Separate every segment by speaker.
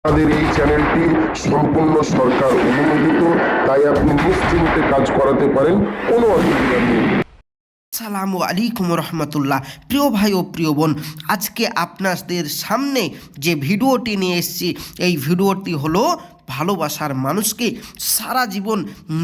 Speaker 1: আমাদের এই চ্যানেলটি সম্পূর্ণ সরকার অনুমোদিত, তাই আপনি নিশ্চিন্তে কাজ করাতে পারেন, কোনো অসুবিধা নেই।
Speaker 2: আসসালামু আলাইকুম রহমতুল্লাহ। প্রিয় ভাই ও প্রিয় বোন, আজকে আপনাদের সামনে যে ভিডিওটি নিয়ে এসেছি, এই ভিডিওটি হলো ভালোবাসার মানুষকে সারা জীবন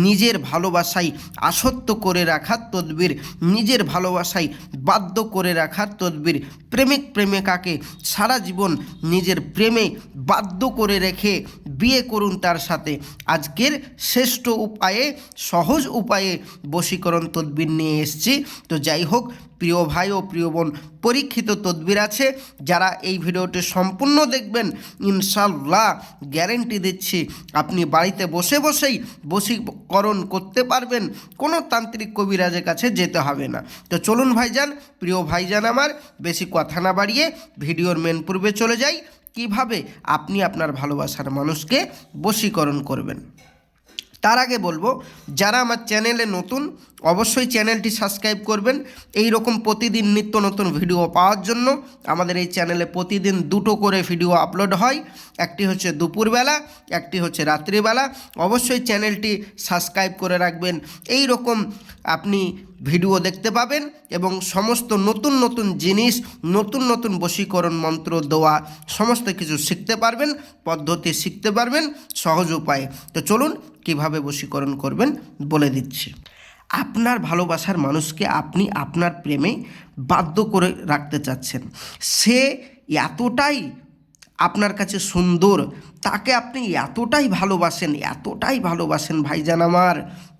Speaker 2: নিজের ভালোবাসায় আসক্ত করে রাখার তদবির, নিজের ভালোবাসায় বাধ্য করে রাখার তদবির। প্রেমিক প্রেমিকাকে সারা জীবন নিজের প্রেমে বাধ্য করে রেখে বিয়ে করুন তার সাথে। আজকের শ্রেষ্ঠ উপায়ে, সহজ উপায়ে বশীকরণ তদবির নিয়ে এসেছি। তো যাই হোক প্রিয় ভাই ও প্রিয় বোন, পরীক্ষিত তদবির আছে, যারা এই ভিডিওটি সম্পূর্ণ দেখবেন ইনশাল্লাহ গ্যারেন্টি দিচ্ছি আপনি বাড়িতে বসে বসেই বশীকরণ করতে পারবেন, কোনো তান্ত্রিক কবিরাজের কাছে যেতে হবে না। তো চলুন ভাইজান, প্রিয় ভাইজান আমার, বেশি কথা না বাড়িয়ে ভিডিওর মেন পূর্বে চলে যাই, কিভাবে আপনি আপনার ভালোবাসার মানুষকে বশীকরণ করবেন। তার আগে বলবো, যারা আমার চ্যানেলে নতুন অবশ্যই চ্যানেলটি সাবস্ক্রাইব করবেন। এই রকম প্রতিদিন নিত্য নতুন ভিডিও পাওয়ার জন্য আমাদের এই চ্যানেলে প্রতিদিন দুটো করে ভিডিও আপলোড হয়, একটি হচ্ছে দুপুরবেলা, একটি হচ্ছে রাত্রিবেলা। অবশ্যই চ্যানেলটি সাবস্ক্রাইব করে রাখবেন, এই রকম আপনি ভিডিও দেখতে পাবেন এবং সমস্ত নতুন নতুন জিনিস, নতুন নতুন বশীকরণ মন্ত্র দেওয়া সমস্ত কিছু শিখতে পারবেন, পদ্ধতি শিখতে পারবেন সহজ উপায়ে। তো চলুন কিভাবে বশীকরণ করবেন বলে দিচ্ছি। আপনার ভালোবাসার মানুষকে আপনি আপনার প্রেমে বাধ্য করে রাখতে চাচ্ছেন। সে এতটাই আপনার কাছে সুন্দর, তাকে আপনি এতটাই ভালোবাসেন ভাইজান আমার,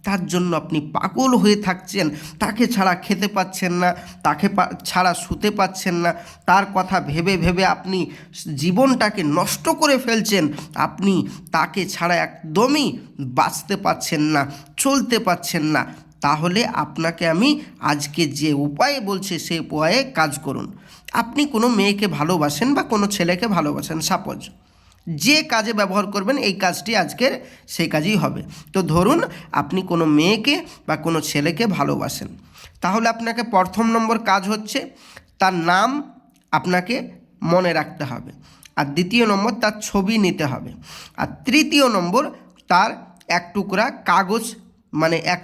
Speaker 2: তার জন্য আপনি পাগল হয়ে থাকছেন। তাকে ছাড়া খেতে পাচ্ছেন না, তাকে ছাড়া শুতে পাচ্ছেন না, তার কথা ভেবে ভেবে আপনি জীবনটাকে নষ্ট করে ফেলছেন। আপনি তাকে ছাড়া একদমই বাঁচতে পাচ্ছেন না, চলতে পাচ্ছেন না। তাহলে আপনাকে আমি আজকে যে উপায়ে বলছি সেই উপায়ে কাজ করুন। আপনি কোনো মেয়েকে ভালোবাসেন বা কোনো ছেলেকে ভালোবাসেন, সাপোজ যে কাজে ব্যবহার করবেন এই কাজটি আজকের সেই কাজই হবে। তো ধরুন আপনি কোনো মেয়েকে বা কোনো ছেলেকে ভালোবাসেন, তাহলে আপনাকে প্রথম নম্বর কাজ হচ্ছে তার নাম আপনাকে মনে রাখতে হবে, আর দ্বিতীয় নম্বর তার ছবি নিতে হবে, আর তৃতীয় নম্বর তার এক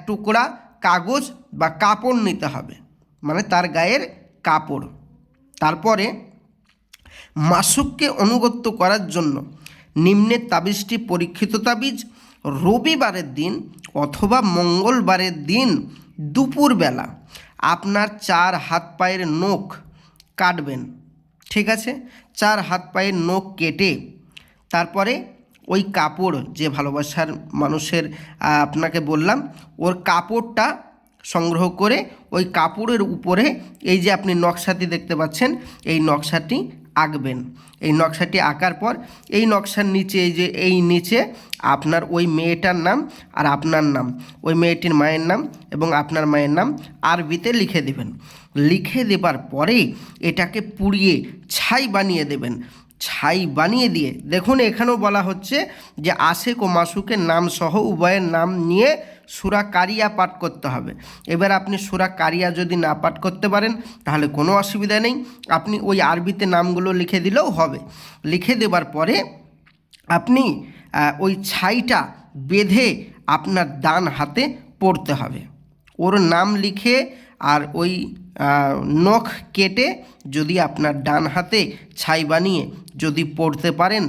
Speaker 2: টুকরা কাগজ বা কাপড় নিতে হবে, মানে তার গায়ের কাপড়। তারপরে মাসুককে অনুগত্য করার জন্য নিম্নের তাবিজটি পরীক্ষিত তাবিজ, রবিবারের দিন অথবা মঙ্গলবারের দিন দুপুরবেলা আপনার 4 হাত পায়ের নখ কাটবেন। ঠিক আছে, 4 হাত পায়ের নখ কেটে তারপরে ওই কাপড়, যে ভালোবাসার মানুষের আপনাকে বললাম, ওর কাপড়টা সংগ্রহ করে ওই কাপড়ের উপরে এই যে আপনি নকশাটি দেখতে পাচ্ছেন, এই নকশাটি আঁকবেন। এই নকশাটি আঁকার পর এই নকশার নিচে এই নিচে আপনার ওই মেয়েটার নাম আর আপনার নাম, ওই মেয়েটির মায়ের নাম এবং আপনার মায়ের নাম আরবিতে লিখে দেবেন। লিখে দেবার পরে এটাকে পুড়িয়ে ছাই বানিয়ে দেবেন। ছাই বানিয়ে দিয়ে দেখুন, এখানেও বলা হচ্ছে যে আশেক ও মাসুকের নাম সহ উভয়ের নাম নিয়ে সূরা কারিয়া পাঠ করতে হবে। এবার আপনি সূরা কারিয়া যদি না পাঠ করতে পারেন তাহলে কোনো অসুবিধা নেই, আপনি ওই আরবিতে নামগুলো লিখে দিলেও হবে। লিখে দেবার পরে আপনি ওই ছাইটা বেঁধে আপনার ডান হাতে পড়তে হবে। ওর নাম লিখে আর ওই নখ কেটে যদি আপনার ডান হাতে ছাই বানিয়ে যদি পড়তে পারেন,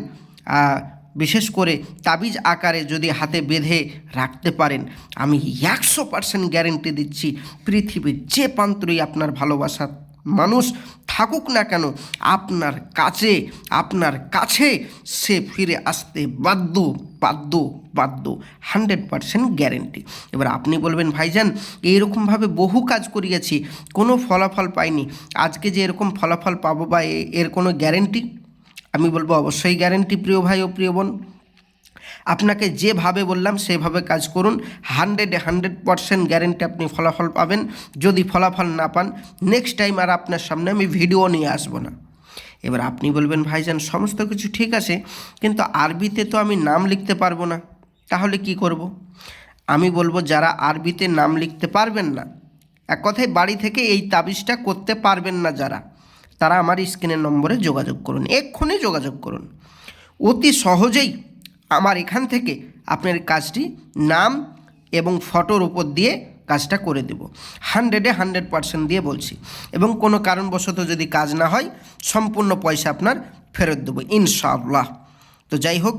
Speaker 2: বিশেষ করে তাবিজ আকারে যদি হাতে বেঁধে রাখতে পারেন, আমি 100% গ্যারেন্টি দিচ্ছি পৃথিবীর যে প্রান্তরেই আপনার ভালোবাসার মানুষ থাকুক না কেন, আপনার কাছে সে ফিরে আসতে বাধ্য 100% গ্যারেন্টি। এবার আপনি বলবেন ভাইজান এইরকমভাবে বহু কাজ করিয়েছি, কোনো ফলাফল পাইনি, আজকে যে এরকম ফলাফল পাবো বা এর কোনো গ্যারেন্টি? আমি বলবো অবশ্যই গ্যারেন্টি প্রিয় ভাই ও প্রিয় বোন। আপনাকে যেভাবে বললাম সেভাবে কাজ করুন, 100% গ্যারেন্টি আপনি ফলাফল পাবেন। যদি ফলাফল না পান, নেক্সট টাইম আর আপনার সামনে আমি ভিডিও নিয়ে আসবো না। এবার আপনি বলবেন ভাইজান সমস্ত কিছু ঠিক আছে, কিন্তু আরবিতে তো আমি নাম লিখতে পারবো না, তাহলে কি করব? আমি বলবো যারা আরবিতে নাম লিখতে পারবেন না, এক কথায় বাড়ি থেকে এই তাবিজটা করতে পারবেন না যারা, তারা আমার স্ক্রিনের নম্বরে যোগাযোগ করুন, এক্ষুনি যোগাযোগ করুন। অতি সহজেই আমার এখান থেকে আপনার কাজটি নাম এবং ফটোর উপর দিয়ে কাজটা করে দেব। 100% দিয়ে বলছি। এবং কোনো কারণবশত যদি কাজ না হয় সম্পূর্ণ পয়সা আপনার ফেরত দেবো ইনশাআল্লাহ। তো যাই হোক,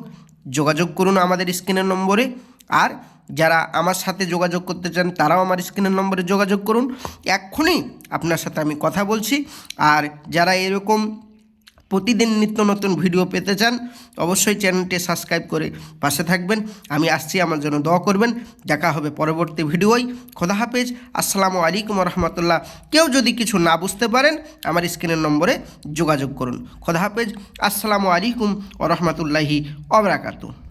Speaker 2: যোগাযোগ করুন আমাদের স্ক্রিনের নম্বরে। আর যারা আমার সাথে যোগাযোগ করতে চান তারাও আমার স্ক্রিনের নম্বরে যোগাযোগ করুন। এক্ষুনি আপনার সাথে আমি কথা বলছি। আর যারা এরকম প্রতিদিন নিত্য নতুন ভিডিও পেতে চান অবশ্যই চ্যানেলটি সাবস্ক্রাইব করে পাশে থাকবেন। আমি আসছি, আমার জন্য দোয়া করবেন। দেখা হবে পরবর্তী ভিডিওয়। খোদা হাফেজ। আসসালামু আলাইকুম রহমতুল্লাহ। কেউ যদি কিছু না বুঝতে পারেন আমার স্ক্রিনের নম্বরে যোগাযোগ করুন। খোদা হাফেজ। আসসালামু আলাইকুম রহমতুল্লাহি ওয়া বারাকাতুহু।